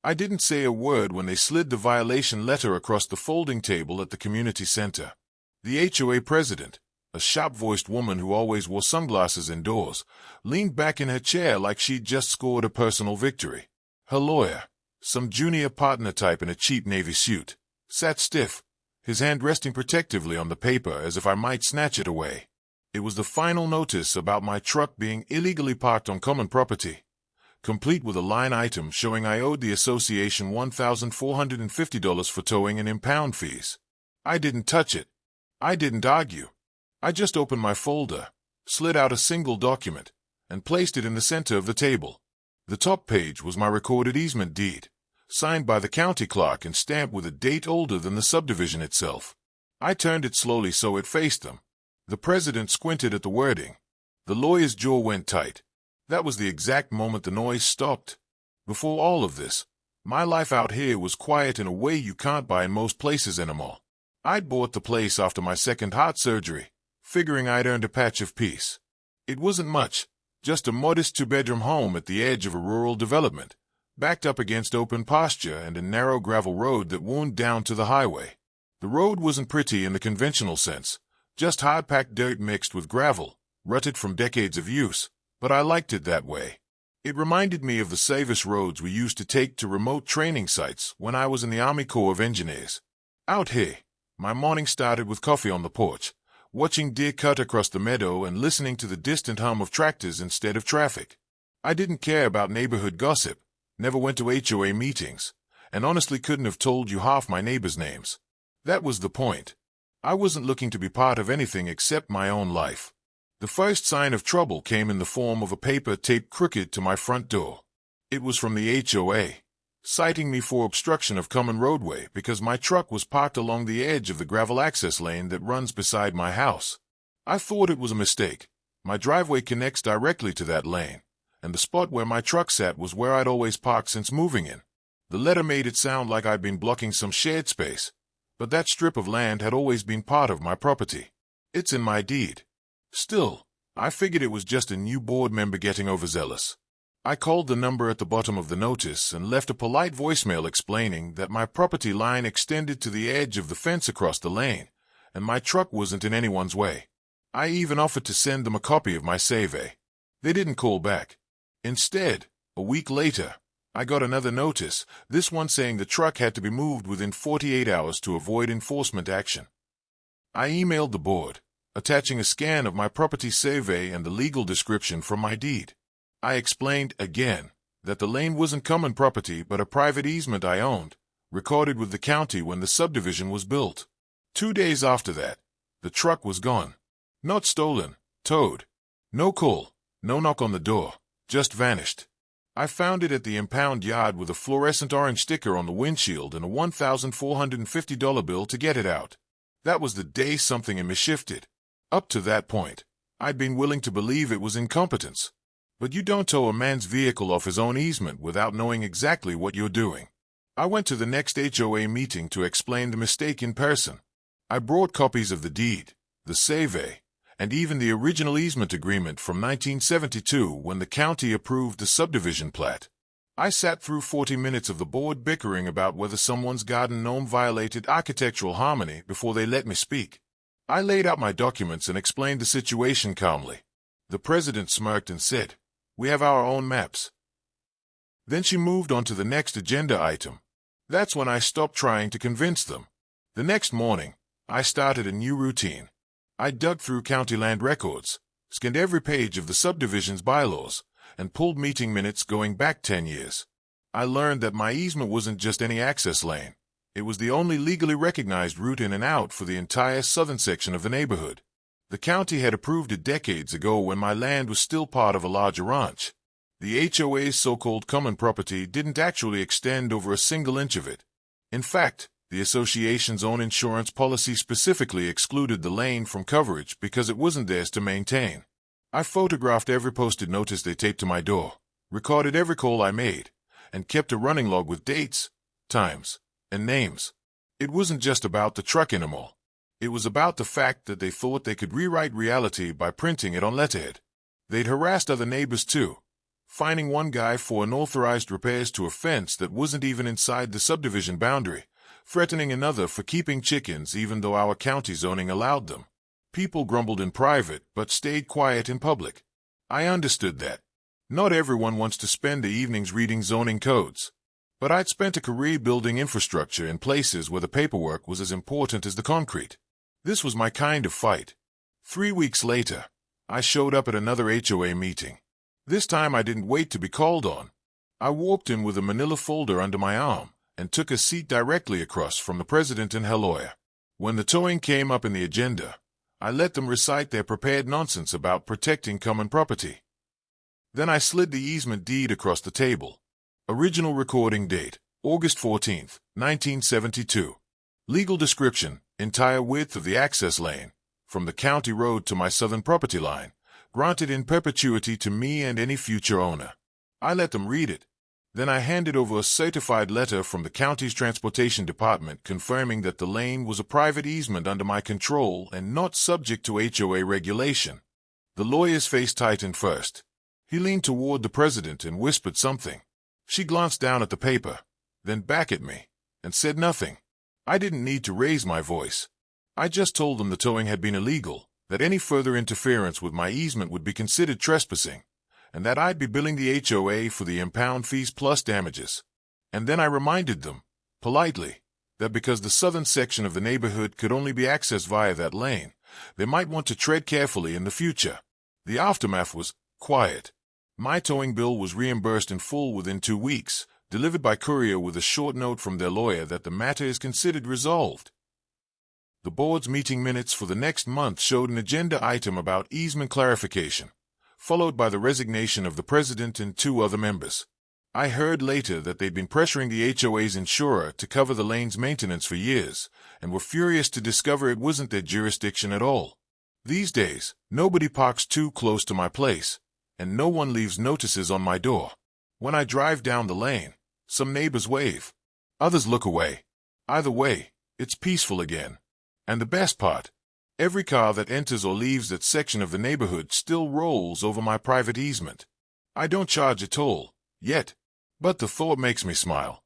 I didn't say a word when they slid the violation letter across the folding table at the community center. The HOA president, a sharp-voiced woman who always wore sunglasses indoors, leaned back in her chair like she'd just scored a personal victory. Her lawyer, some junior partner type in a cheap navy suit, sat stiff, his hand resting protectively on the paper as if I might snatch it away. It was the final notice about my truck being illegally parked on common property, complete with a line item showing I owed the association $1,450 for towing and impound fees. I didn't touch it. I didn't argue. I just opened my folder, slid out a single document, and placed it in the center of the table. The top page was my recorded easement deed, signed by the county clerk and stamped with a date older than the subdivision itself. I turned it slowly so it faced them. The president squinted at the wording. The lawyer's jaw went tight. That was the exact moment the noise stopped. Before all of this, my life out here was quiet in a way you can't buy in most places anymore. I'd bought the place after my second heart surgery, figuring I'd earned a patch of peace. It wasn't much, just a modest two-bedroom home at the edge of a rural development, backed up against open pasture and a narrow gravel road that wound down to the highway. The road wasn't pretty in the conventional sense, just hard-packed dirt mixed with gravel, rutted from decades of use, but I liked it that way. It reminded me of the service roads we used to take to remote training sites when I was in the Army Corps of Engineers. Out here, my morning started with coffee on the porch, watching deer cut across the meadow and listening to the distant hum of tractors instead of traffic. I didn't care about neighborhood gossip, never went to HOA meetings, and honestly couldn't have told you half my neighbors' names. That was the point. I wasn't looking to be part of anything except my own life. The first sign of trouble came in the form of a paper taped crooked to my front door. It was from the HOA, citing me for obstruction of common roadway because my truck was parked along the edge of the gravel access lane that runs beside my house. I thought it was a mistake. My driveway connects directly to that lane, and the spot where my truck sat was where I'd always parked since moving in. The letter made it sound like I'd been blocking some shared space, but that strip of land had always been part of my property. It's in my deed. Still, I figured it was just a new board member getting overzealous. I called the number at the bottom of the notice and left a polite voicemail explaining that my property line extended to the edge of the fence across the lane, and my truck wasn't in anyone's way. I even offered to send them a copy of my survey. They didn't call back. Instead, a week later, I got another notice, this one saying the truck had to be moved within 48 hours to avoid enforcement action. I emailed the board, attaching a scan of my property survey and the legal description from my deed. I explained, again, that the lane wasn't common property but a private easement I owned, recorded with the county when the subdivision was built. 2 days after that, the truck was gone. Not stolen, towed. No call, no knock on the door, just vanished. I found it at the impound yard with a fluorescent orange sticker on the windshield and a $1,450 bill to get it out. That was the day something in me shifted. Up to that point, I'd been willing to believe it was incompetence. But you don't tow a man's vehicle off his own easement without knowing exactly what you're doing. I went to the next HOA meeting to explain the mistake in person. I brought copies of the deed, the survey, and even the original easement agreement from 1972 when the county approved the subdivision plat. I sat through 40 minutes of the board bickering about whether someone's garden gnome violated architectural harmony before they let me speak. I laid out my documents and explained the situation calmly. The president smirked and said, "We have our own maps." Then she moved on to the next agenda item. That's when I stopped trying to convince them. The next morning, I started a new routine. I dug through county land records, scanned every page of the subdivision's bylaws, and pulled meeting minutes going back 10 years. I learned that my easement wasn't just any access lane. It was the only legally recognized route in and out for the entire southern section of the neighborhood. The county had approved it decades ago when my land was still part of a larger ranch. The HOA's so-called common property didn't actually extend over a single inch of it. In fact, the association's own insurance policy specifically excluded the lane from coverage because it wasn't theirs to maintain. I photographed every posted notice they taped to my door, recorded every call I made, and kept a running log with dates, times, and names. It wasn't just about the truck anymore. It was about the fact that they thought they could rewrite reality by printing it on letterhead. They'd harassed other neighbors too, Fining one guy for unauthorized repairs to a fence that wasn't even inside the subdivision boundary, threatening another for keeping chickens even though our county zoning allowed them. People grumbled in private but stayed quiet in public. I understood that. Not everyone wants to spend the evenings reading zoning codes. But I'd spent a career building infrastructure in places where the paperwork was as important as the concrete. This was my kind of fight. 3 weeks later, I showed up at another HOA meeting. This time I didn't wait to be called on. I walked in with a manila folder under my arm and took a seat directly across from the president and her lawyer. When the towing came up in the agenda, I let them recite their prepared nonsense about protecting common property. Then I slid the easement deed across the table. Original recording date, August 14, 1972. Legal description, entire width of the access lane, from the county road to my southern property line, granted in perpetuity to me and any future owner. I let them read it. Then I handed over a certified letter from the county's transportation department confirming that the lane was a private easement under my control and not subject to HOA regulation. The lawyer's face tightened first. He leaned toward the president and whispered something. She glanced down at the paper, then back at me, and said nothing. I didn't need to raise my voice. I just told them the towing had been illegal, that any further interference with my easement would be considered trespassing, and that I'd be billing the HOA for the impound fees plus damages. And then I reminded them, politely, that because the southern section of the neighborhood could only be accessed via that lane, they might want to tread carefully in the future. The aftermath was quiet. My towing bill was reimbursed in full within 2 weeks, delivered by courier with a short note from their lawyer that the matter is considered resolved. The board's meeting minutes for the next month showed an agenda item about easement clarification, followed by the resignation of the president and 2 other members. I heard later that they'd been pressuring the HOA's insurer to cover the lane's maintenance for years, and were furious to discover it wasn't their jurisdiction at all. These days, nobody parks too close to my place, and no one leaves notices on my door. When I drive down the lane, some neighbors wave. Others look away. Either way, it's peaceful again. And the best part, every car that enters or leaves that section of the neighborhood still rolls over my private easement. I don't charge a toll, yet, but the thought makes me smile.